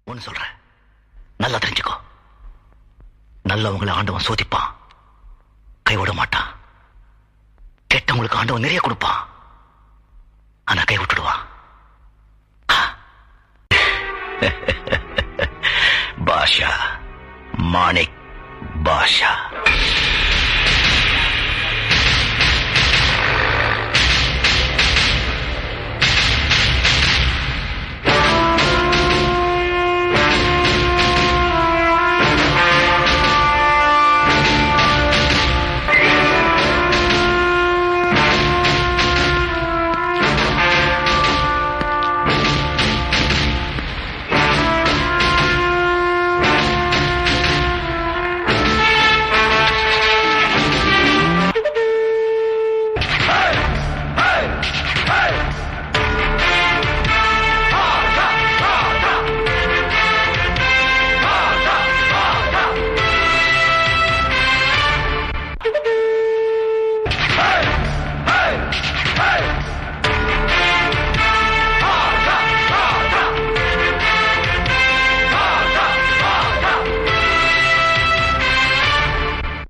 ஒன்னு சொல்றேன், நல்லா தெரிஞ்சுக்கோ. நல்லவங்களை ஆண்டவன் சோதிப்பான், கைவிட மாட்டான். கெட்டவங்களுக்கு ஆண்டவன் நிறைய கொடுப்பான், ஆனா கை விட்டுடுவான். பாஷா, மாணிக் பாஷா.